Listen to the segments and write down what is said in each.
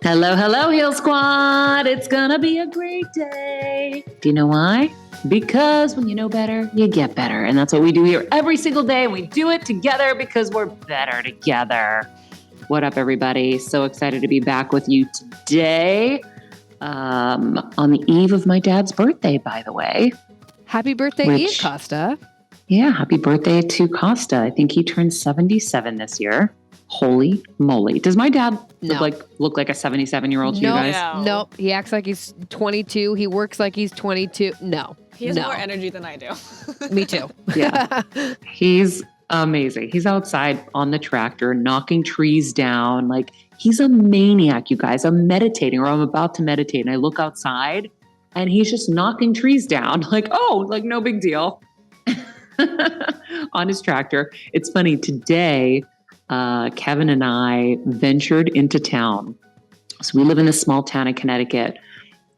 Hello, hello, Heal Squad. It's gonna be a great day. Do you know why? Because when you know better, you get better. And that's what we do here every single day. And we do it together because we're better together. What up, everybody? So excited to be back with you today. On the eve of my dad's birthday, by the way. Happy birthday, Ian Costa. Yeah, happy birthday to Costa. I think he turned 77 this year. Holy moly. Does my dad look like a 77-year-old to you guys? No. He acts like he's 22. He works like he's 22. No. He has more energy than I do. Me too. Yeah. He's amazing. He's outside on the tractor, knocking trees down. Like, he's a maniac, you guys. I'm meditating, or I'm about to meditate, and I look outside, and he's just knocking trees down. Like, no big deal. On his tractor. It's funny, today, Kevin and I ventured into town. So we live in this small town in Connecticut,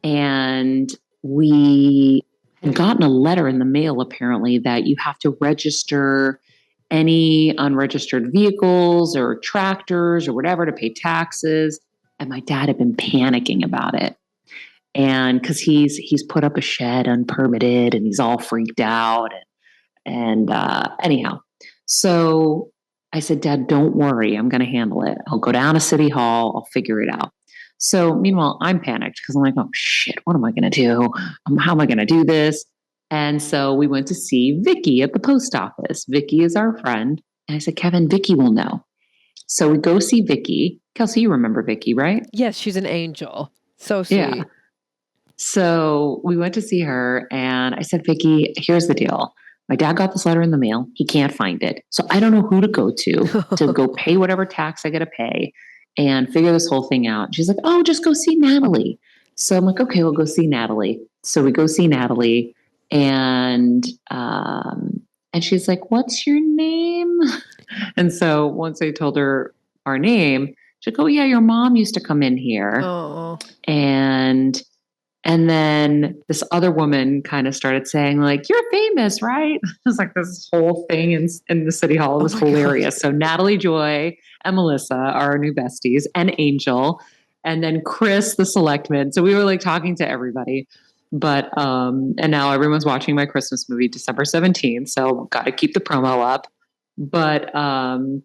and we had gotten a letter in the mail, apparently, that you have to register any unregistered vehicles or tractors or whatever to pay taxes. And my dad had been panicking about it. And because he's put up a shed unpermitted, and he's all freaked out. And anyhow, so I said, Dad, don't worry. I'm going to handle it. I'll go down to City Hall. I'll figure it out. So meanwhile, I'm panicked because I'm like, oh shit, what am I going to do? How am I going to do this? And so we went to see Vicky at the post office. Vicky is our friend. And I said, Kevin, Vicky will know. So we go see Vicky. Kelsey, you remember Vicky, right? Yes, she's an angel. So sweet. Yeah. So we went to see her, and I said, Vicky, here's the deal. My dad got this letter in the mail. He can't find it. So I don't know who to go to go pay whatever tax I got to pay and figure this whole thing out. And she's like, oh, just go see Natalie. So I'm like, okay, we'll go see Natalie. So we go see Natalie, and she's like, what's your name? And so once I told her our name, she's like, oh yeah, your mom used to come in here. Oh. And then this other woman kind of started saying, like, you're famous, right? It was like this whole thing in the City Hall. It was hilarious. So Natalie Joy and Melissa are our new besties, and Angel, and then Chris, the selectman. So we were like talking to everybody. But and now everyone's watching my Christmas movie, December 17th. So got to keep the promo up. But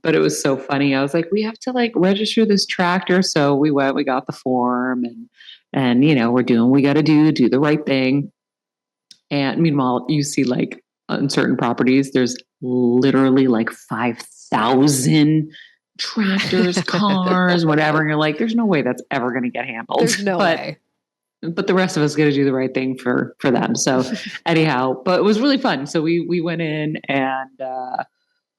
it was so funny. I was like, we have to like register this tractor. So we went, we got the form, and we're doing what we got to do the right thing. And meanwhile, you see like on certain properties, there's literally like 5,000 tractors, cars, whatever. And you're like, there's no way that's ever going to get handled. There's no way. But the rest of us got to do the right thing for them. So anyhow, but it was really fun. So we went in,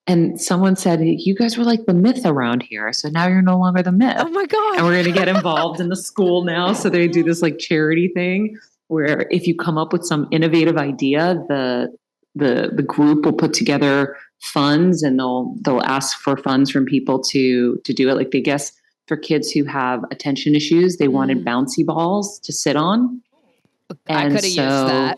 and someone said, you guys were like the myth around here. So now you're no longer the myth. Oh my God. And we're going to get involved in the school now. So they do this like charity thing where if you come up with some innovative idea, the group will put together funds, and they'll ask for funds from people to do it. Like, they guess for kids who have attention issues, they wanted bouncy balls to sit on. I could have used that.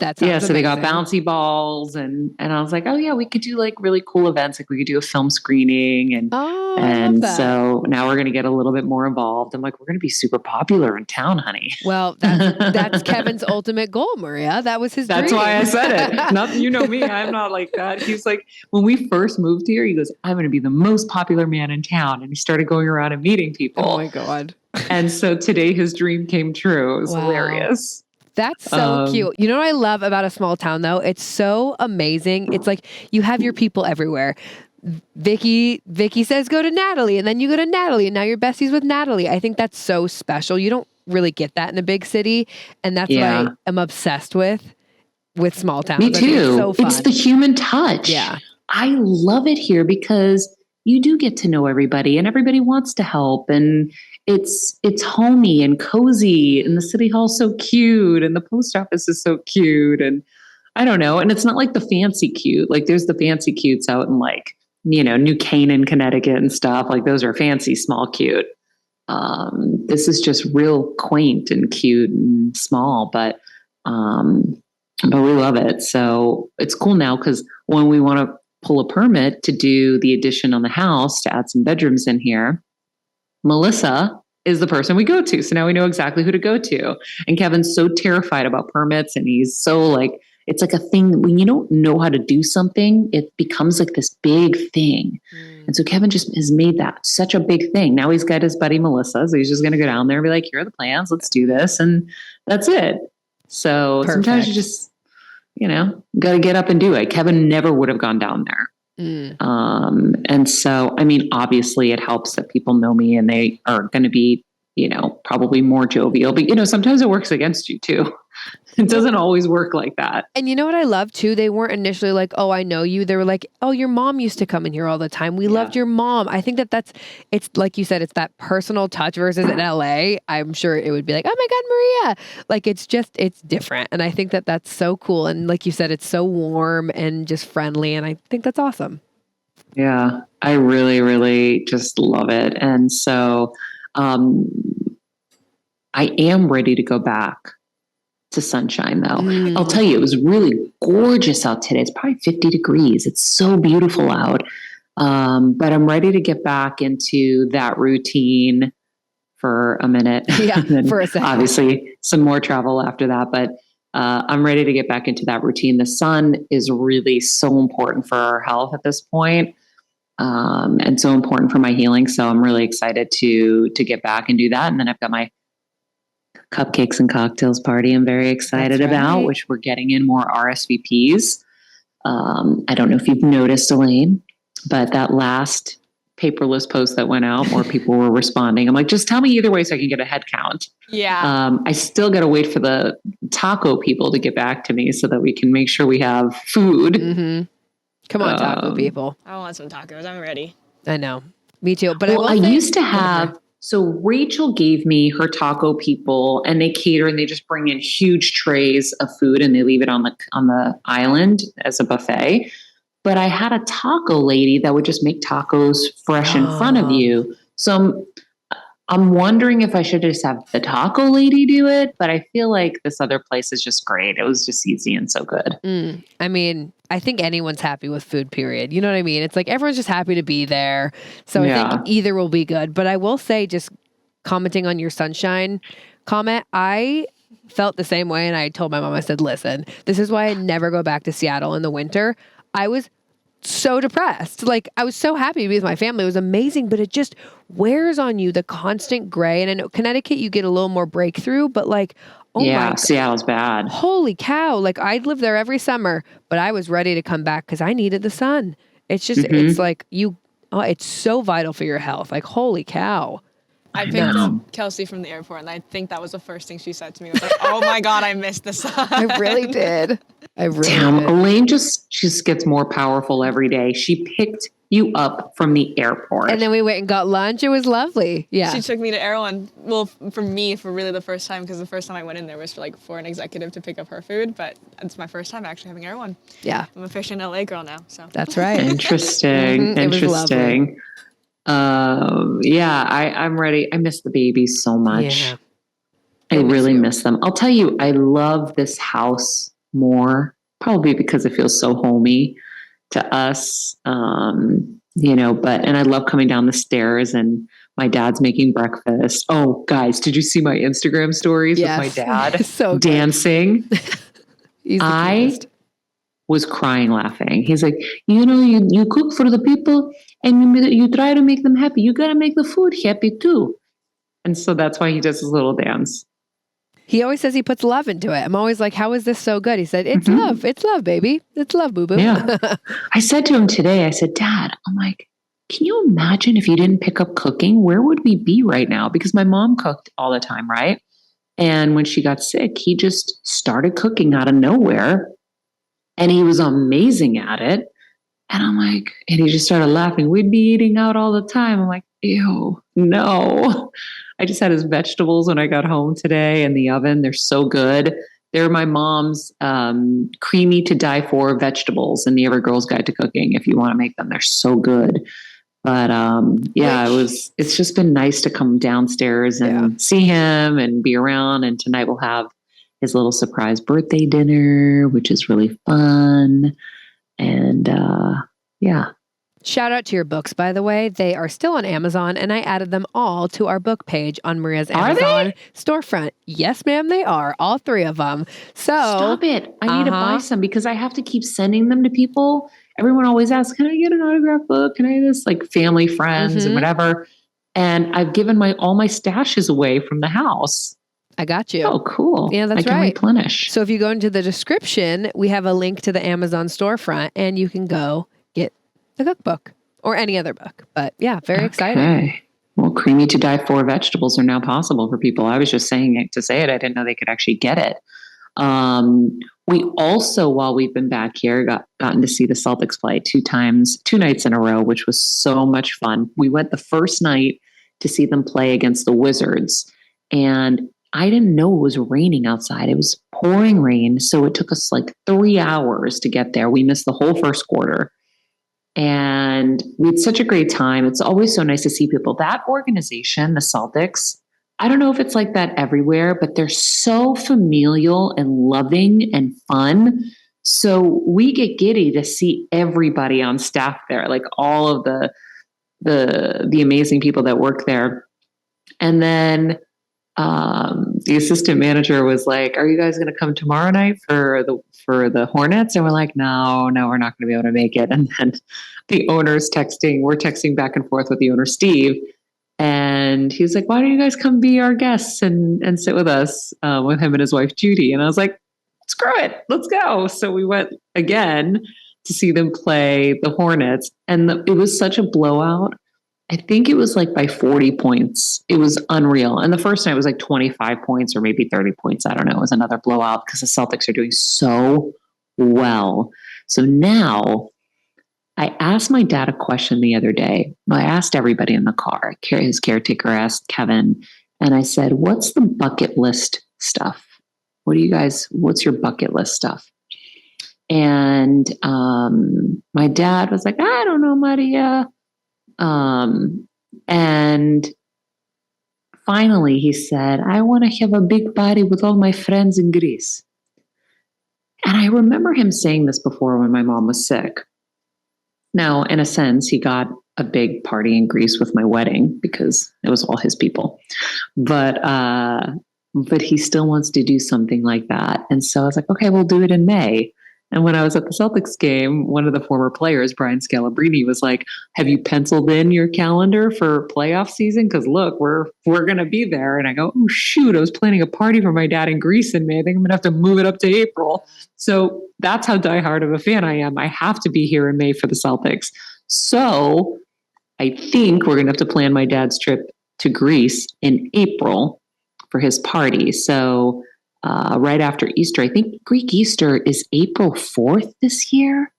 So they got bouncy balls, and I was like, oh yeah, we could do like really cool events. Like we could do a film screening, and so now we're going to get a little bit more involved. I'm like, we're going to be super popular in town, honey. Well, that's Kevin's ultimate goal, Maria. That was his dream. That's why I said it. Not, you know me, I'm not like that. He's like, when we first moved here, he goes, I'm going to be the most popular man in town. And he started going around and meeting people. Oh my God. And so today his dream came true. It was hilarious. That's so cute. You know what I love about a small town, though? It's so amazing. It's like you have your people everywhere. Vicky says go to Natalie, and then you go to Natalie, and now you're besties with Natalie. I think that's so special. You don't really get that in a big city, and that's what I'm obsessed with small towns. Me too. It's so fun. It's the human touch. Yeah. I love it here because you do get to know everybody, and everybody wants to help, and it's homey and cozy, and the City Hall's so cute, and the post office is so cute, and I don't know. And it's not like the fancy cute. Like there's the fancy cutes out in like, New Canaan, Connecticut and stuff. Like those are fancy, small, cute. This is just real quaint and cute and small, but we love it. So it's cool now because when we want to pull a permit to do the addition on the house to add some bedrooms in here, Melissa is the person we go to. So now we know exactly who to go to. And Kevin's so terrified about permits, and he's so like, it's like a thing when you don't know how to do something, it becomes like this big thing. And so Kevin just has made that such a big thing. Now he's got his buddy Melissa. So he's just going to go down there and be like, here are the plans. Let's do this. And that's it. So sometimes you just, got to get up and do it. Kevin never would have gone down there. And so, I mean, obviously it helps that people know me and they are going to be, probably more jovial, but sometimes it works against you too. It doesn't always work like that. And you know what I love too? They weren't initially like, oh, I know you. They were like, oh, your mom used to come in here all the time. We loved your mom. I think it's like you said, it's that personal touch versus in LA. I'm sure it would be like, oh my God, Maria. Like, it's different. And I think that that's so cool. And like you said, it's so warm and just friendly. And I think that's awesome. Yeah, I really, really just love it. And so, I am ready to go back to sunshine though. I'll tell you, it was really gorgeous out today. It's probably 50 degrees. It's so beautiful out. But I'm ready to get back into that routine for a minute. Yeah, for a second. Obviously some more travel after that, but I'm ready to get back into that routine. The sun is really so important for our health at this point. And so important for my healing. So I'm really excited to get back and do that. And then I've got my cupcakes and cocktails party I'm very excited about, which we're getting in more RSVPs. I don't know if you've noticed, Elaine, but that last paperless post that went out, more people were responding. I'm like, just tell me either way so I can get a head count. Yeah. I still got to wait for the taco people to get back to me so that we can make sure we have food. Mm-hmm. Come on, taco people. I want some tacos. I'm ready. I know. Me too. But I used to have... So Rachel gave me her taco people, and they cater and they just bring in huge trays of food and they leave it on the island as a buffet. But I had a taco lady that would just make tacos fresh in front of you. So I'm wondering if I should just have the taco lady do it, but I feel like this other place is just great. It was just easy and so good. I mean, I think anyone's happy with food, period. You know what I mean? It's like everyone's just happy to be there. So I think either will be good. But I will say, just commenting on your sunshine comment, I felt the same way. And I told my mom, I said, listen, this is why I never go back to Seattle in the winter. I was so depressed. Like, I was so happy to be with my family. It was amazing, but it just wears on you, the constant gray. And I know Connecticut, you get a little more breakthrough, but like, oh my God. Seattle's bad. Holy cow. Like, I'd live there every summer, but I was ready to come back because I needed the sun. It's just, it's like it's so vital for your health. Like, holy cow. I picked up Kelsey from the airport, and I think that was the first thing she said to me. I was like, oh my God, I missed the sun. I really did. Damn, Elaine just gets more powerful every day. She picked you up from the airport. And then we went and got lunch. It was lovely. Yeah. She took me to Erewhon. Well, for me, for really the first time, because the first time I went in there was for an executive to pick up her food, but it's my first time actually having Erewhon. Yeah. I'm a fish and LA girl now, so. That's right. Interesting. Interesting. I'm ready. I miss the babies so much. Yeah. I really miss them. I'll tell you, I love this house more, probably because it feels so homey to us. And I love coming down the stairs and my dad's making breakfast. Oh, guys, did you see my Instagram stories with my dad so dancing? I was crying laughing. He's like, you cook for the people and you try to make them happy. You got to make the food happy too. And so that's why he does his little dance. He always says he puts love into it. I'm always like, how is this so good? He said, it's love. It's love, baby. It's love, boo-boo. Yeah. I said to him today, I said, Dad, I'm like, can you imagine if you didn't pick up cooking? Where would we be right now? Because my mom cooked all the time, right? And when she got sick, he just started cooking out of nowhere. And he was amazing at it. And I'm like, and he just started laughing. We'd be eating out all the time. I'm like, ew, no. I just had his vegetables when I got home today in the oven. They're so good. They're my mom's creamy to die for vegetables in the Ever Girl's Guide to Cooking. If you want to make them, they're so good. But it's just been nice to come downstairs and see him and be around. And tonight we'll have his little surprise birthday dinner, which is really fun. And Shout out to your books, by the way. They are still on Amazon, and I added them all to our book page on Maria's Amazon storefront. Yes, ma'am, they are. All 3 of them. So stop it. I need to buy some because I have to keep sending them to people. Everyone always asks, can I get an autograph book? Can I do this? Like family, friends, and whatever. And I've given all my stashes away from the house. I got you. Oh, cool. Yeah, that's right. I can replenish. So if you go into the description, we have a link to the Amazon storefront, and you can go get the cookbook or any other book. But yeah, very exciting. Well, creamy to die for vegetables are now possible for people. I was just saying it to say it. I didn't know they could actually get it. We also, while we've been back here, gotten to see the Celtics play 2 nights in a row, which was so much fun. We went the first night to see them play against the Wizards, and I didn't know it was raining outside. It was pouring rain, so it took us like 3 hours to get there. We missed the whole first quarter. And we had such a great time. It's always so nice to see people. That organization, the Celtics, I don't know if it's like that everywhere, but they're so familial and loving and fun. So we get giddy to see everybody on staff there, like all of the amazing people that work there. And then the assistant manager was like, "Are you guys going to come tomorrow night for the Hornets?" And we're like, no, we're not going to be able to make it. And then the owner's we're texting back and forth with the owner, Steve. And he's like, "Why don't you guys come be our guests and sit with us with him and his wife, Judy?" And I was like, "Screw it. Let's go." So we went again to see them play the Hornets. And it was such a blowout. I think it was like by 40 points. It was unreal. And the first night was like 25 points or maybe 30 points. I don't know. It was another blowout because the Celtics are doing so well. So now I asked my dad a question the other day. I asked everybody in the car. His caretaker asked Kevin. And I said, "What's the bucket list stuff? What's your bucket list stuff?" And my dad was like, "I don't know, Maria." And finally he said, "I want to have a big party with all my friends in Greece." And I remember him saying this before when my mom was sick. Now, in a sense, he got a big party in Greece with my wedding because it was all his people. But he still wants to do something like that. And so I was like, okay, we'll do it in May. And when I was at the Celtics game, one of the former players, Brian Scalabrine, was like, "Have you penciled in your calendar for playoff season? Because look, we're going to be there." And I go, "Oh, shoot, I was planning a party for my dad in Greece in May. I think I'm going to have to move it up to April." So that's how diehard of a fan I am. I have to be here in May for the Celtics. So I think we're going to have to plan my dad's trip to Greece in April for his party. So right after Easter. I think Greek Easter is April 4th this year.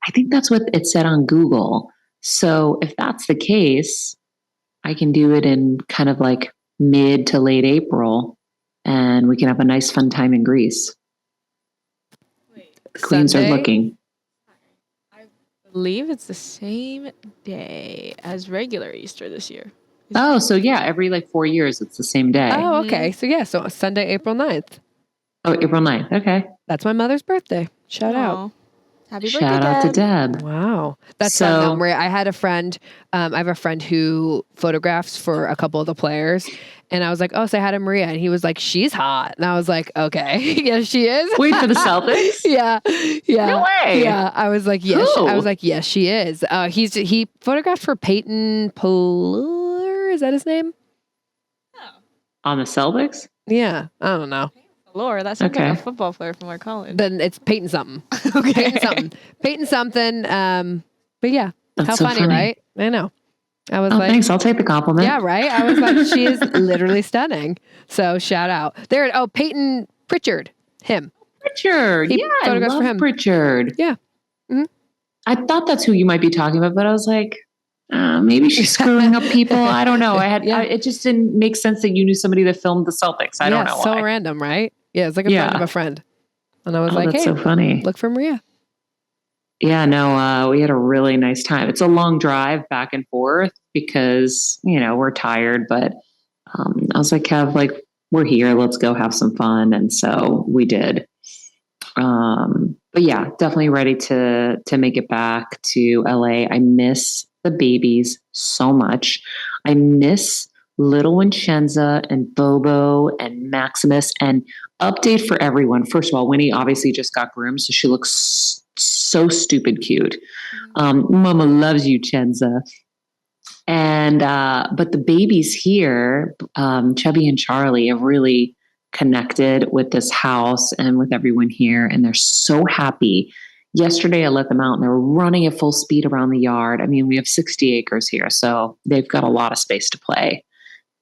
I think that's what it said on Google. So if that's the case, I can do it in kind of like mid to late April, and we can have a nice fun time in Greece. Queens Sunday? are looking. I believe it's the same day as regular Easter this year. Oh, so yeah, every like 4 years, it's the same day. Oh, okay. So yeah, so Sunday, April 9th. Oh, April 9th. Okay. That's my mother's birthday. Shout out. Aw. Happy birthday, Shout out to Deb. Wow. That's So- fun though, Maria. I had a friend, I have a friend who photographs for a couple of the players. And I was like, "Oh, say hi to Maria." And he was like, "She's hot." And I was like, "Okay." Yes, she is. Wait, for the Celtics? Yeah. Yeah. No way. Yeah. I was like, yes. Who? I was like, yes, she is. He photographed for Peyton Polar. Is that his name? On the Celtics? Yeah. I don't know. Lord, that sounds Okay. like a football player from our college. Then it's Peyton something. Okay. Peyton something. Peyton something. But yeah. That's How so funny, funny. right? I know. I was Oh, like, thanks. I'll take the compliment. yeah, right. I was like, she is literally stunning. So shout out there. Oh, Peyton Pritchard, him. Pritchard. He Yeah, I photographs love for him. Pritchard. Yeah. Mhm. I thought that's who you might be talking about, but I was like, maybe she's screwing up people. I don't know. Yeah. It just didn't make sense that you knew somebody that filmed the Celtics. I don't know So why. random, right? Yeah, it's like a friend Yeah. of a friend. And I was Oh, like, that's hey, so funny. look for Maria. Yeah, no, we had a really nice time. It's a long drive back and forth because, we're tired, but I was like, Kev, we're here. Let's go have some fun. And so we did. but yeah, definitely ready to make it back to LA. I miss the babies so much. I miss little Vincenza and Bobo and Maximus. And update for everyone. First of all, Winnie obviously just got groomed, so she looks so stupid cute. Mama loves you, Chenza. And but the babies here, Chubby and Charlie, have really connected with this house and with everyone here, and they're so happy. Yesterday, I let them out, and they were running at full speed around the yard. I mean, we have 60 acres here, so they've got a lot of space to play,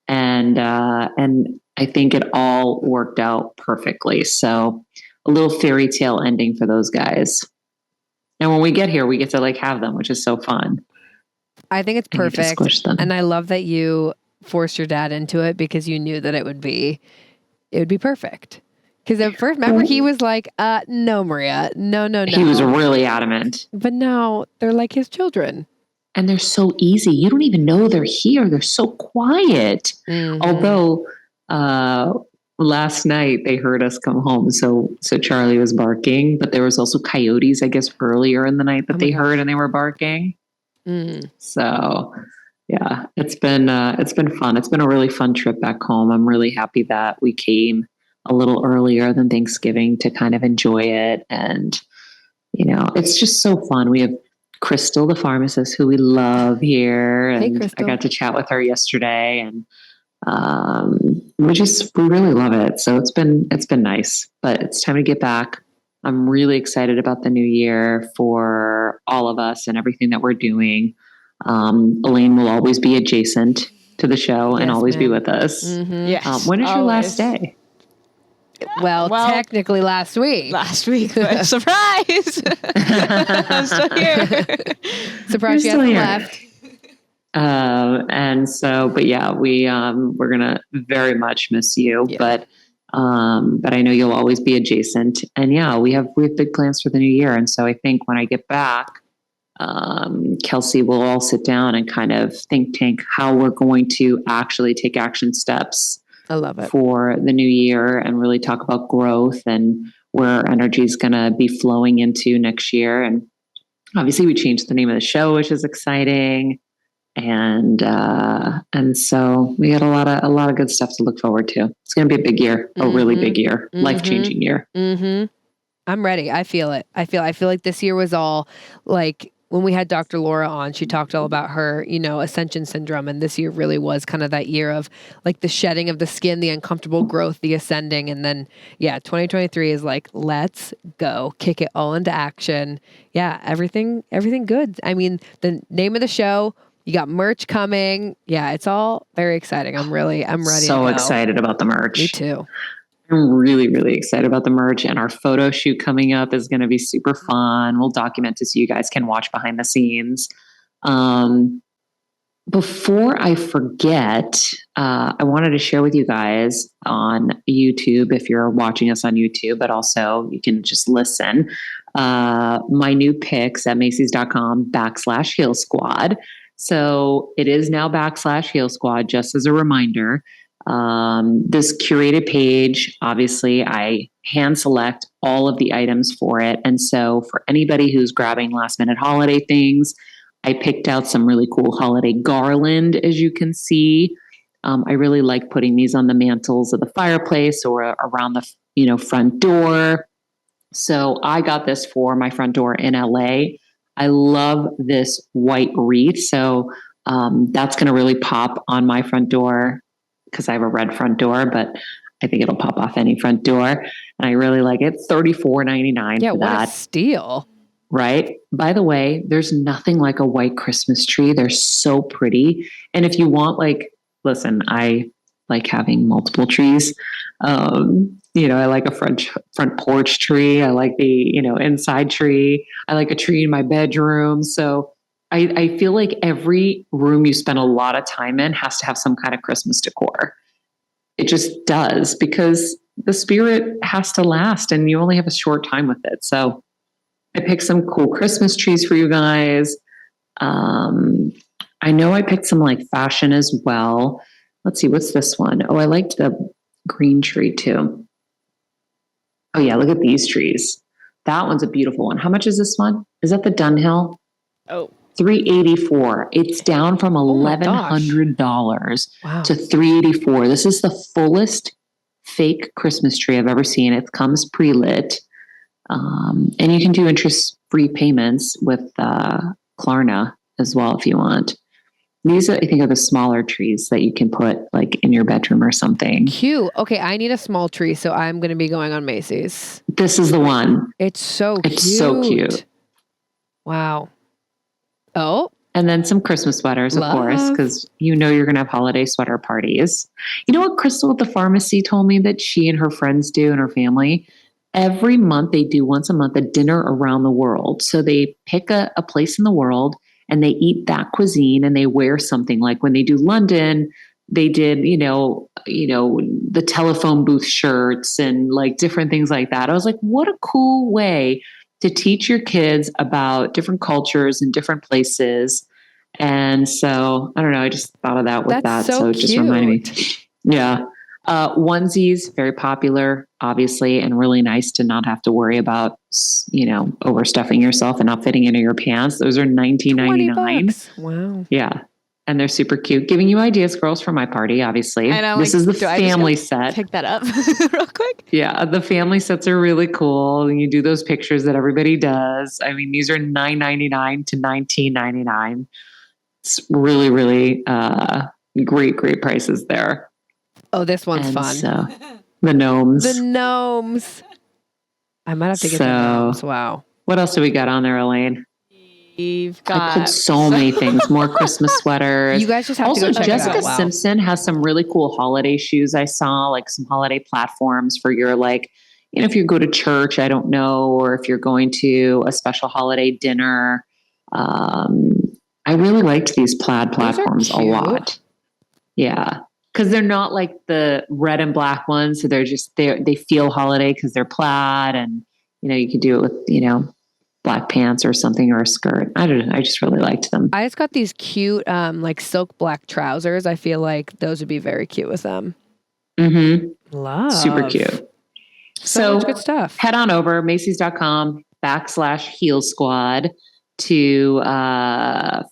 and I think it all worked out perfectly. So, a little fairy tale ending for those guys. And when we get here, we get to like have them, which is so fun. I think it's perfect. And I love that you forced your dad into it because you knew that it would be perfect. Because at first, remember, he was like, no, Maria, no. He was really adamant. But now they're like his children. And they're so easy. You don't even know they're here. They're so quiet. Mm-hmm. Although last night they heard us come home. So Charlie was barking, but there was also coyotes, I guess, earlier in the night that they heard and they were barking. So yeah, it's been fun. It's been a really fun trip back home. I'm really happy that we came a little earlier than Thanksgiving to kind of enjoy it. And, you know, it's just so fun. We have Crystal, the pharmacist, who we love here. And I got to chat with her yesterday, and we really love it. So it's been nice, but it's time to get back. I'm really excited about the new year for all of us and everything that we're doing. Elaine will always be adjacent to the show and always be with us. Mm-hmm. Yes, when is your last day? Well, technically last week. But surprise! I'm still here. Surprise, you haven't left. And so, but yeah, we're gonna very much miss you, but I know you'll always be adjacent. And yeah, we have big plans for the new year. And so I think when I get back, Kelsey will all sit down and kind of think tank how we're going to actually take action steps. I love it. For the new year, and really talk about growth and where our energy is going to be flowing into next year. And obviously we changed the name of the show, which is exciting. And so we got a lot of good stuff to look forward to. It's going to be a big year, a really big year, life-changing year. Mm-hmm. I'm ready. I feel it. I feel like this year was all like when we had Dr. Laura on, she talked all about her, ascension syndrome. And this year really was kind of that year of like the shedding of the skin, the uncomfortable growth, the ascending. And then, 2023 is like, let's go kick it all into action. Yeah. Everything good. I mean, the name of the show, you got merch coming. Yeah. It's all very exciting. I'm ready. So excited about the merch. Me too. I'm really, really excited about the merch, and our photo shoot coming up is going to be super fun. We'll document it so you guys can watch behind the scenes. Before I forget, I wanted to share with you guys on YouTube, if you're watching us on YouTube, but also you can just listen, my new pics at Macy's.com/Heel Squad. So it is now /Heel Squad, just as a reminder. This curated page, obviously I hand select all of the items for it. And so for anybody who's grabbing last minute holiday things, I picked out some really cool holiday garland, as you can see. I really like putting these on the mantles of the fireplace or around the, front door. So I got this for my front door in LA. I love this white wreath. So, that's going to really pop on my front door, because I have a red front door, but I think it'll pop off any front door. And I really like it. $34.99 for that. What a steal. Right? By the way, there's nothing like a white Christmas tree. They're so pretty. And if you want, listen, I like having multiple trees. I like a front porch tree. I like the, inside tree. I like a tree in my bedroom. So I feel like every room you spend a lot of time in has to have some kind of Christmas decor. It just does, because the spirit has to last and you only have a short time with it. So I picked some cool Christmas trees for you guys. I know I picked some fashion as well. Let's see, what's this one? Oh, I liked the green tree too. Oh yeah, look at these trees. That one's a beautiful one. How much is this one? Is that the Dunhill? Oh, $384. It's down from $1,100 Wow. to $384. This is the fullest fake Christmas tree I've ever seen. It comes pre-lit. And you can do interest-free payments with Klarna as well if you want. These, I think, are the smaller trees that you can put like in your bedroom or something. Cute. Okay, I need a small tree, so I'm going to be going on Macy's. This is the one. It's so cute. It's so cute. Wow. Oh. And then some Christmas sweaters, of course, because you're going to have holiday sweater parties. You know what Crystal at the pharmacy told me that she and her friends do and her family? Every month, they do once a month a dinner around the world. So they pick a place in the world and they eat that cuisine and they wear something. Like when they do London, they did, the telephone booth shirts and like different things like that. I was like, what a cool way to teach your kids about different cultures and different places. And so, I don't know, I just thought of that with that. So it just reminded me. Yeah. Onesies, very popular, obviously, and really nice to not have to worry about, overstuffing yourself and not fitting into your pants. Those are $19.99. Wow. Yeah. And they're super cute. Giving you ideas, girls, for my party, obviously. I know, this is the family set. Pick that up real quick. Yeah, the family sets are really cool. And you do those pictures that everybody does. I mean, these are $9.99 to $19.99. It's really, really great prices there. Oh, this one's fun. So, the gnomes. The gnomes. I might have to get the gnomes. Wow. What else do we got on there, Elaine? We've got I put so many things. More Christmas sweaters. You guys just have also, to go check Jessica it out. Wow. Simpson has some really cool holiday shoes. I saw like some holiday platforms for your if you go to church, I don't know, or if you're going to a special holiday dinner. I really liked these plaid platforms a lot. Yeah. Because they're not like the red and black ones. So they feel holiday because they're plaid and, you could do it with, black pants or something or a skirt. I don't know. I just really liked them. I just got these cute, silk black trousers. I feel like those would be very cute with them. Mm-hmm. Love. Super cute. So much good stuff. Head on over Macys.com/Heel Squad to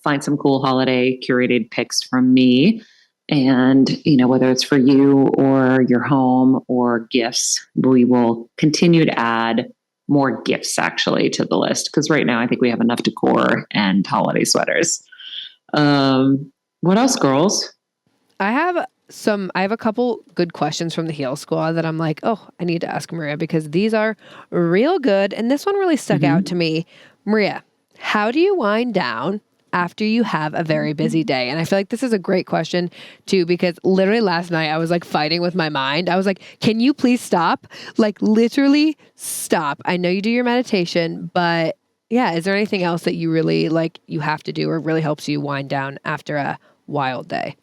find some cool holiday curated pics from me. And, whether it's for you or your home or gifts, we will continue to add more gifts actually to the list. Because right now I think we have enough decor and holiday sweaters. What else, girls? I have a couple good questions from the Heel Squad that I'm like, oh, I need to ask Maria because these are real good. And this one really stuck out to me. Maria, how do you wind down after you have a very busy day? And I feel like this is a great question too, because literally last night I was like fighting with my mind. I was like, can you please stop? Like literally stop. I know you do your meditation, but yeah, is there anything else that you really you have to do or really helps you wind down after a wild day?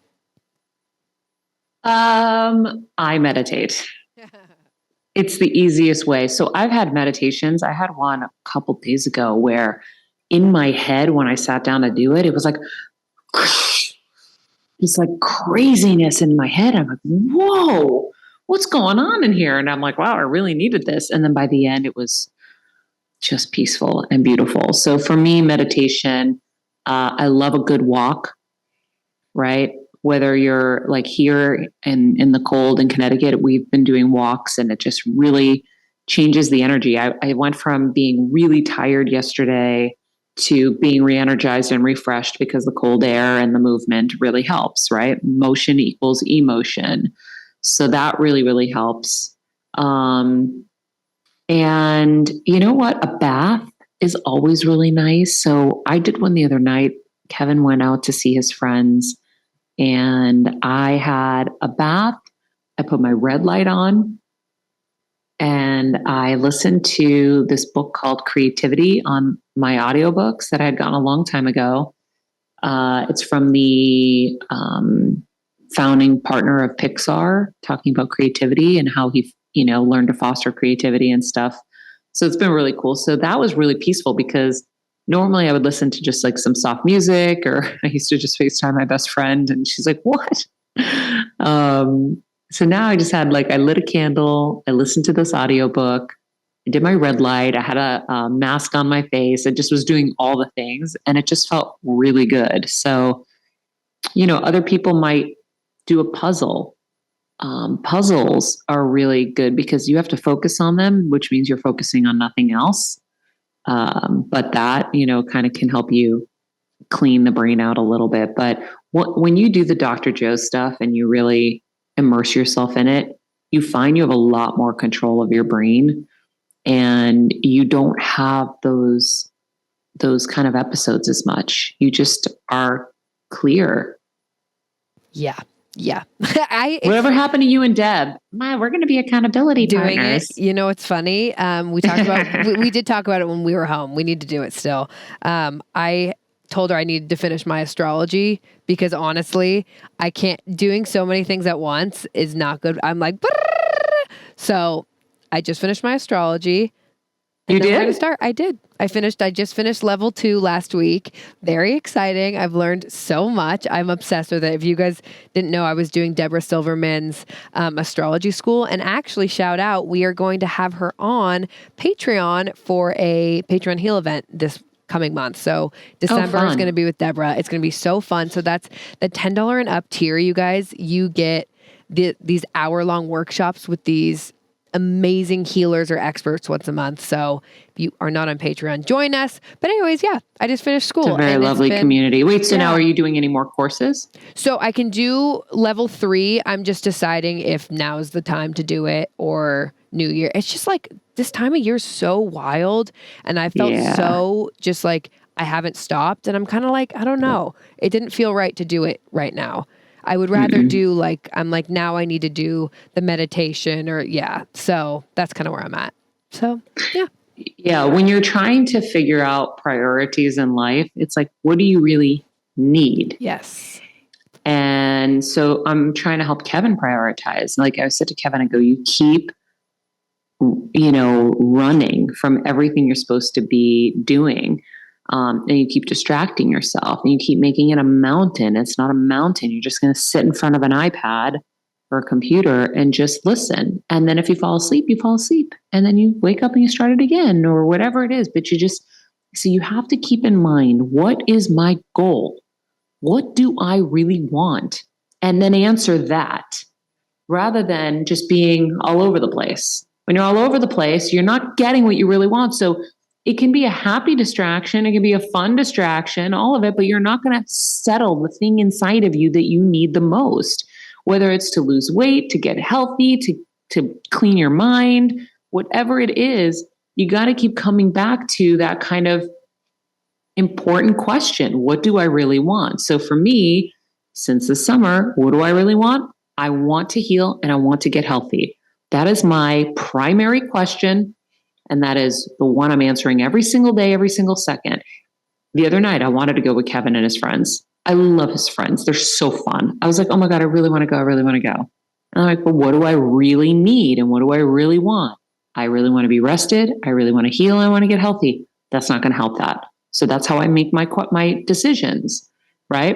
I meditate. It's the easiest way. So I've had meditations. I had one a couple days ago where in my head, when I sat down to do it, it was like, it's like craziness in my head. I'm like, whoa, what's going on in here? And I'm like, wow, I really needed this. And then by the end, it was just peaceful and beautiful. So for me, meditation, I love a good walk, right? Whether you're like here in the cold in Connecticut, we've been doing walks and it just really changes the energy. I went from being really tired yesterday to being re-energized and refreshed because the cold air and the movement really helps, right? Motion equals emotion. So that really, really helps. And you know what? A bath is always really nice. So I did one the other night. Kevin went out to see his friends and I had a bath. I put my red light on and I listened to this book called Creativity on my audiobooks that I had gotten a long time ago. It's from the founding partner of Pixar, talking about creativity and how he, learned to foster creativity and stuff. So it's been really cool. So that was really peaceful because normally I would listen to just like some soft music, or I used to just FaceTime my best friend and she's like, what? So now I just had I lit a candle, I listened to this audiobook, I did my red light. I had a mask on my face. I just was doing all the things and it just felt really good. So, other people might do a puzzle. Puzzles are really good because you have to focus on them, which means you're focusing on nothing else. But that, kind of can help you clean the brain out a little bit. But when you do the Dr. Joe stuff and you really immerse yourself in it, you find you have a lot more control of your brain and you don't have those kind of episodes as much. You just are clear. Yeah. Yeah. Whatever happened to you and Deb? We're going to be accountability doing partners. it. It's funny. We talked about, we did talk about it when we were home. We need to do it still. I told her I needed to finish my astrology because honestly, I can't, doing so many things at once is not good. I'm like, brrr. So I just finished my astrology. You did? We're going to start. I did. I just finished level 2 last week. Very exciting. I've learned so much. I'm obsessed with it. If you guys didn't know, I was doing Deborah Silverman's astrology school. And actually, shout out, we are going to have her on Patreon for a Patreon Heal event this coming month. So December is going to be with Deborah. It's going to be so fun. So that's the $10 and up tier, you guys. You get these hour-long workshops with these amazing healers or experts once a month. So if you are not on Patreon, join us. But anyways, yeah, I just finished school. It's a very lovely community. Wait, so now are you doing any more courses? So I can do level 3. I'm just deciding if now is the time to do it or New Year. It's just like this time of year is so wild. And I felt so just like I haven't stopped. And I'm kind of like, I don't know. It didn't feel right to do it right now. I would rather do now I need to do the meditation So that's kind of where I'm at. So, yeah. Yeah. When you're trying to figure out priorities in life, it's like, what do you really need? Yes. And so I'm trying to help Kevin prioritize. Like I said to Kevin, I go, you keep, running from everything you're supposed to be doing. And you keep distracting yourself and you keep making it a mountain. It's not a mountain. You're just going to sit in front of an iPad or a computer and just listen. And then if you fall asleep, you fall asleep. And then you wake up and you start it again or whatever it is. But so you have to keep in mind, what is my goal? What do I really want? And then answer that rather than just being all over the place. When you're all over the place, you're not getting what you really want. So it can be a happy distraction. It can be a fun distraction, all of it, but you're not going to settle the thing inside of you that you need the most, whether it's to lose weight, to get healthy, to clean your mind, whatever it is, you got to keep coming back to that kind of important question. What do I really want? So for me, since the summer, what do I really want? I want to heal and I want to get healthy. That is my primary question. And that is the one I'm answering every single day, every single second. The other night, I wanted to go with Kevin and his friends. I love his friends. They're so fun. I was like, oh my God, I really want to go. I really want to go. And I'm like, well, what do I really need? And what do I really want? I really want to be rested. I really want to heal. I want to get healthy. That's not going to help that. So that's how I make my decisions, right?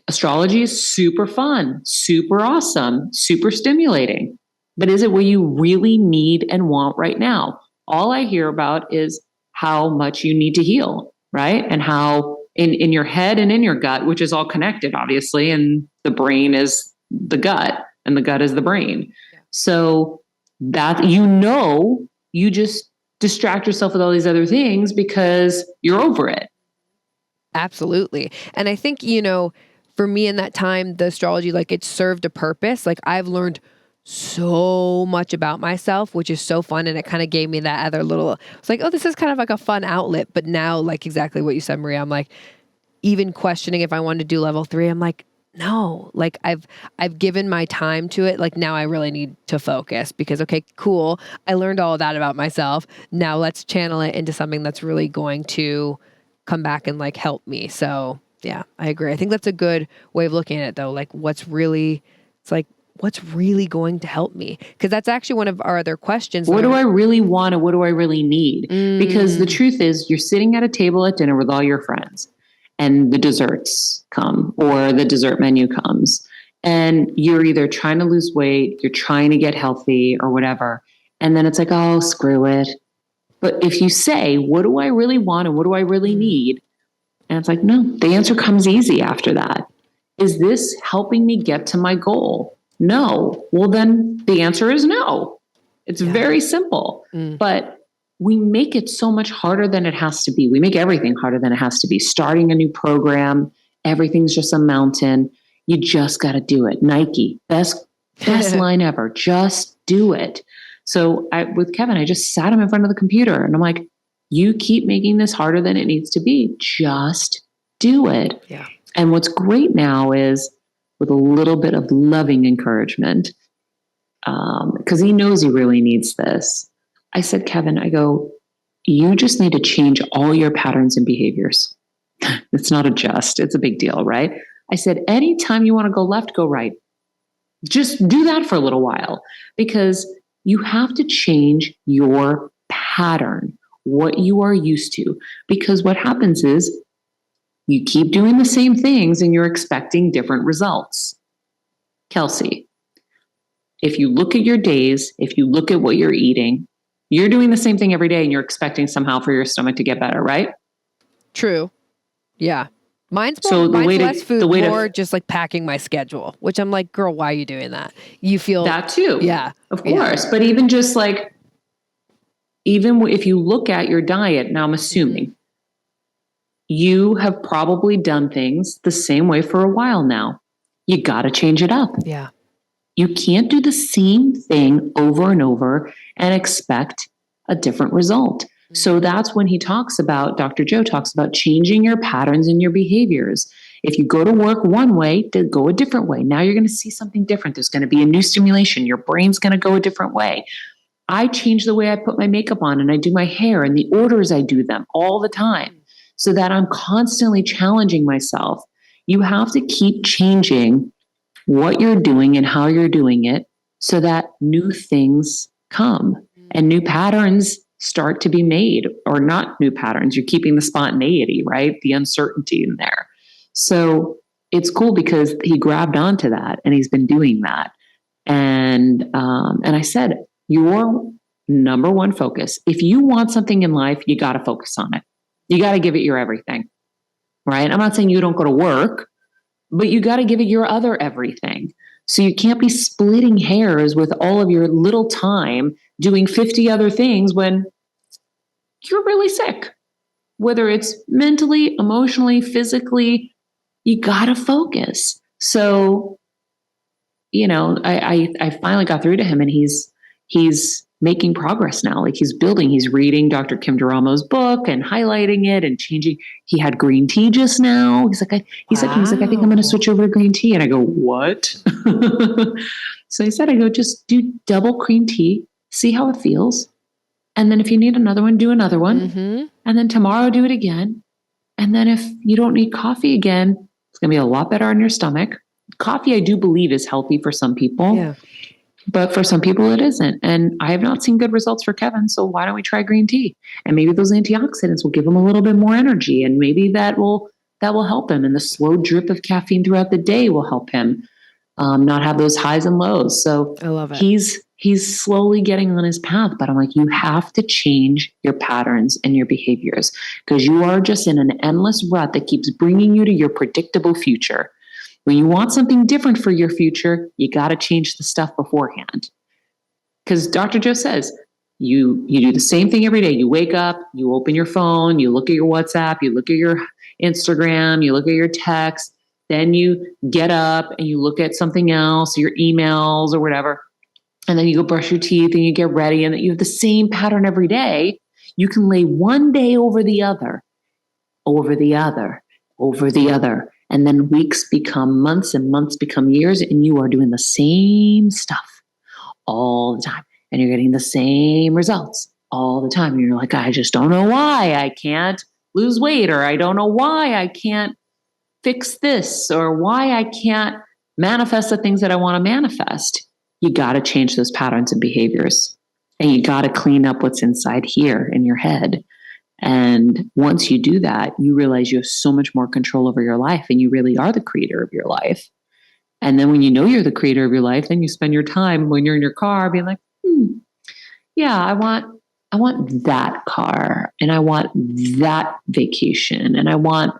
Astrology is super fun, super awesome, super stimulating. But is it what you really need and want right now? All I hear about is how much you need to heal, right? And how in your head and in your gut, which is all connected, obviously, and the brain is the gut and the gut is the brain. Yeah. So that, you just distract yourself with all these other things because you're over it. Absolutely. And I think, for me in that time, the astrology, it served a purpose. I've learned so much about myself, which is so fun. And it kind of gave me that other little, it's like, oh, this is kind of like a fun outlet. But now, exactly what you said, Maria, I'm like, even questioning if I wanted to do level 3, I'm like, no, I've given my time to it. Now I really need to focus because, okay, cool. I learned all of that about myself. Now let's channel it into something that's really going to come back and help me. So yeah, I agree. I think that's a good way of looking at it though. What's really going to help me? Because that's actually one of our other questions. What do I really want and what do I really need? Because the truth is you're sitting at a table at dinner with all your friends and the desserts come or the dessert menu comes and you're either trying to lose weight, you're trying to get healthy or whatever. And then it's like, oh, screw it. But if you say, what do I really want and what do I really need? And it's like, no, the answer comes easy after that. Is this helping me get to my goal? No. Well, then the answer is no. It's very simple. But we make it so much harder than it has to be. We make everything harder than it has to be. Starting a new program, everything's just a mountain. You just got to do it. Nike, best line ever. Just do it. So with Kevin, I just sat him in front of the computer and I'm like, you keep making this harder than it needs to be. Just do it. Yeah. And what's great now is with a little bit of loving encouragement, because he knows he really needs this. I said, Kevin, I go, you just need to change all your patterns and behaviors. It's not it's a big deal, right? I said, anytime you want to go left, go right. Just do that for a little while because you have to change your pattern, what you are used to. Because what happens is you keep doing the same things and you're expecting different results. Kelsey, if you look at your days, if you look at what you're eating, you're doing the same thing every day and you're expecting somehow for your stomach to get better, right? True. Yeah. Mine's less food, more just like packing my schedule, which I'm like, girl, why are you doing that? You feel that too. Yeah. Of course. But even just like, even if you look at your diet, now I'm assuming you have probably done things the same way for a while now. You got to change it up. Yeah. You can't do the same thing over and over and expect a different result. So that's when Dr. Joe talks about changing your patterns and your behaviors. If you go to work one way, to go a different way. Now you're going to see something different. There's going to be a new stimulation. Your brain's going to go a different way. I change the way I put my makeup on and I do my hair and the orders I do them all the time so that I'm constantly challenging myself. You have to keep changing what you're doing and how you're doing it so that new things come and new patterns start to be made, or not new patterns. You're keeping the spontaneity, right? The uncertainty in there. So it's cool because he grabbed onto that and he's been doing that. And I said, your number one focus, if you want something in life, you got to focus on it. You got to give it your everything, right? I'm not saying you don't go to work, but you got to give it your other everything. So you can't be splitting hairs with all of your little time doing 50 other things when you're really sick, whether it's mentally, emotionally, physically, you got to focus. So, I finally got through to him and he's making progress now. Like he's reading Dr. Kim Duramo's book and highlighting it and changing. He had green tea just now. He's like, I think I'm going to switch over to green tea. And I go, what? So I go, just do double cream tea, see how it feels. And then if you need another one, do another one. Mm-hmm. And then tomorrow do it again. And then if you don't need coffee again, it's going to be a lot better on your stomach. Coffee, I do believe, is healthy for some people. Yeah. But for some people, it isn't. And I have not seen good results for Kevin. So why don't we try green tea? And maybe those antioxidants will give him a little bit more energy. And maybe that will help him. And the slow drip of caffeine throughout the day will help him not have those highs and lows. So I love it. He's slowly getting on his path. But I'm like, you have to change your patterns and your behaviors because you are just in an endless rut that keeps bringing you to your predictable future. When you want something different for your future, you got to change the stuff beforehand. Because Dr. Joe says, you do the same thing every day. You wake up, you open your phone, you look at your WhatsApp, you look at your Instagram, you look at your text, then you get up and you look at something else, your emails or whatever. And then you go brush your teeth and you get ready and you have the same pattern every day. You can lay one day over the other, over the other, over the other. And then weeks become months and months become years and you are doing the same stuff all the time. And you're getting the same results all the time. And you're like, I just don't know why I can't lose weight, or I don't know why I can't fix this, or why I can't manifest the things that I want to manifest. You got to change those patterns and behaviors. And you got to clean up what's inside here in your head. And once you do that, you realize you have so much more control over your life and you really are the creator of your life. And then when you know you're the creator of your life, then you spend your time when you're in your car being like, yeah, I want I want that car, and I want that vacation, and I want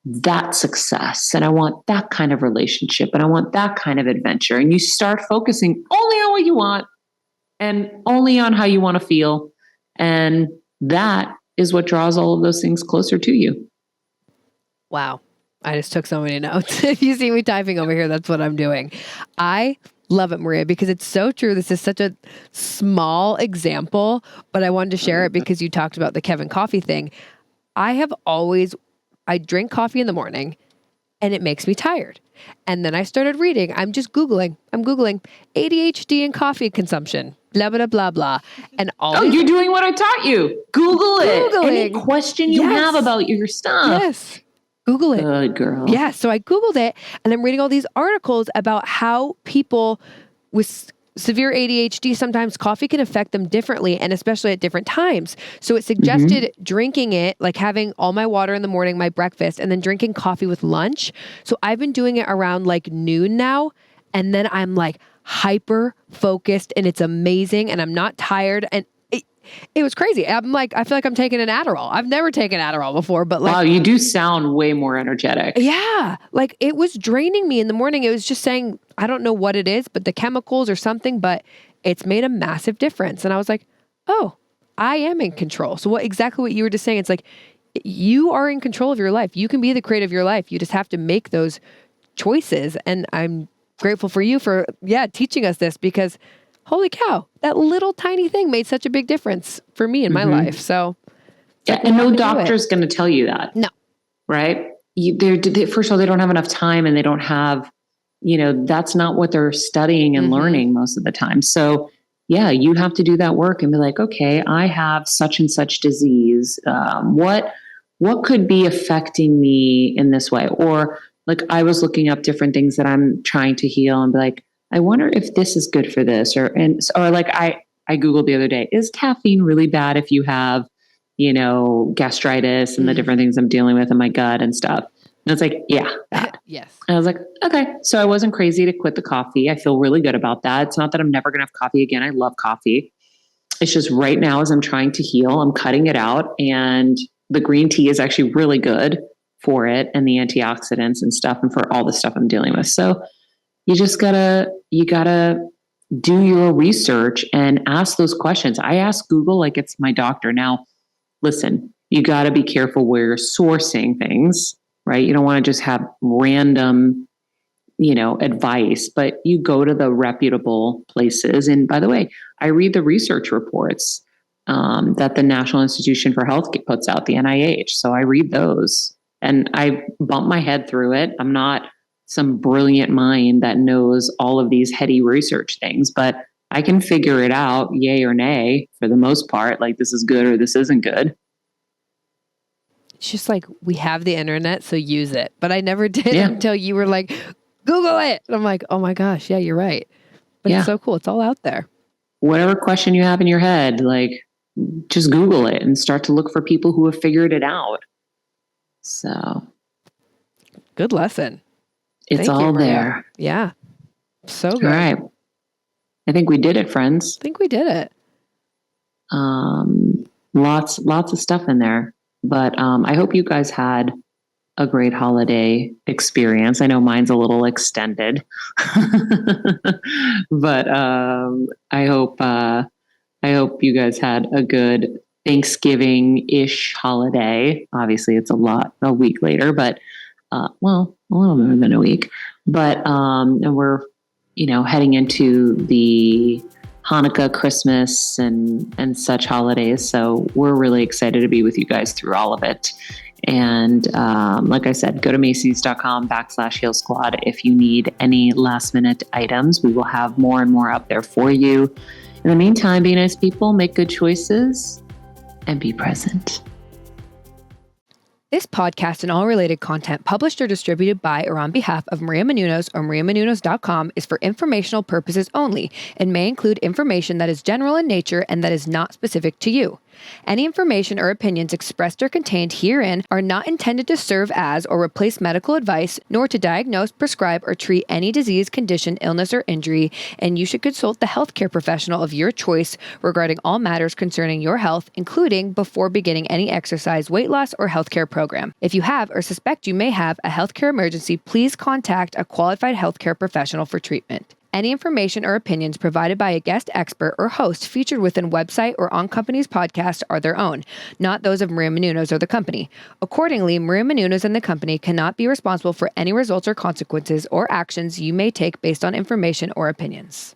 that success, and I want that kind of relationship, and I want that kind of adventure. And you start focusing only on what you want and only on how you want to feel. And that is what draws all of those things closer to you. Wow. I just took so many notes. If you see me typing over here, that's what I'm doing. I love it, Maria, because it's so true. This is such a small example, but I wanted to share it because you talked about the Kevin coffee thing. I drink coffee in the morning and it makes me tired. And then I started reading. I'm Googling ADHD and coffee consumption, blah, blah, blah, blah. And you're doing what I taught you. Google it. Googling. Any question you have about your stuff. Yes. Google it. Good girl. Yeah. So I Googled it and I'm reading all these articles about how people with severe ADHD, sometimes coffee can affect them differently and especially at different times. So it suggested drinking it, like having all my water in the morning, my breakfast, and then drinking coffee with lunch. So I've been doing it around like noon now. And then I'm like hyper focused and it's amazing and I'm not tired. And it was crazy. I'm like, I feel like I'm taking an Adderall. I've never taken Adderall before, but like, wow, you do sound way more energetic. Yeah. Like it was draining me in the morning. It was just saying, I don't know what it is, but the chemicals or something, but it's made a massive difference. And I was like, oh, I am in control. So exactly what you were just saying, it's like, you are in control of your life. You can be the creator of your life. You just have to make those choices. And I'm grateful for you for, teaching us this because holy cow, that little tiny thing made such a big difference for me in my life. So, and no doctor's going to tell you that. No. Right? First of all, they don't have enough time and they don't have, that's not what they're studying and learning most of the time. So, you have to do that work and be like, okay, I have such and such disease. What could be affecting me in this way? Or like I was looking up different things that I'm trying to heal and be like, I wonder if this is good for this, or like I Googled the other day, is caffeine really bad if you have, gastritis and the different things I'm dealing with in my gut and stuff? And it's like, yeah, bad. Yes. And I was like, okay. So I wasn't crazy to quit the coffee. I feel really good about that. It's not that I'm never going to have coffee again. I love coffee. It's just right now as I'm trying to heal, I'm cutting it out, and the green tea is actually really good for it and the antioxidants and stuff and for all the stuff I'm dealing with. So you just gotta do your research and ask those questions. I ask Google like it's my doctor. Now, listen, you gotta be careful where you're sourcing things, right? You don't want to just have random, advice, but you go to the reputable places. And by the way, I read the research reports that the National Institution for Health puts out, the NIH. So I read those and I bump my head through it. I'm not some brilliant mind that knows all of these heady research things, but I can figure it out, yay or nay, for the most part, like this is good or this isn't good. It's just like, we have the internet, so use it. But I never did until you were like, Google it. And I'm like, oh my gosh, yeah, you're right. But it's so cool. It's all out there. Whatever question you have in your head, like just Google it and start to look for people who have figured it out. So. Good lesson. It's all there. Yeah. So good. All right. I think we did it, friends. I think we did it. Lots of stuff in there. But I hope you guys had a great holiday experience. I know mine's a little extended. But I hope you guys had a good Thanksgiving-ish holiday. Obviously, it's a week later, but a little more than a week, but, and we're, heading into the Hanukkah, Christmas and such holidays. So we're really excited to be with you guys through all of it. And, like I said, go to Macy's.com/Heal Squad. If you need any last minute items, we will have more and more out there for you. In the meantime, be nice people, make good choices, and be present. This podcast and all related content published or distributed by or on behalf of Maria Menounos or MariaMenounos.com is for informational purposes only and may include information that is general in nature and that is not specific to you. Any information or opinions expressed or contained herein are not intended to serve as or replace medical advice, nor to diagnose, prescribe, or treat any disease, condition, illness, or injury, and you should consult the healthcare professional of your choice regarding all matters concerning your health, including before beginning any exercise, weight loss, or healthcare program. If you have or suspect you may have a healthcare emergency, please contact a qualified healthcare professional for treatment. Any information or opinions provided by a guest expert or host featured within website or on company's podcast are their own, not those of Maria Menounos or the company. Accordingly, Maria Menounos and the company cannot be responsible for any results or consequences or actions you may take based on information or opinions.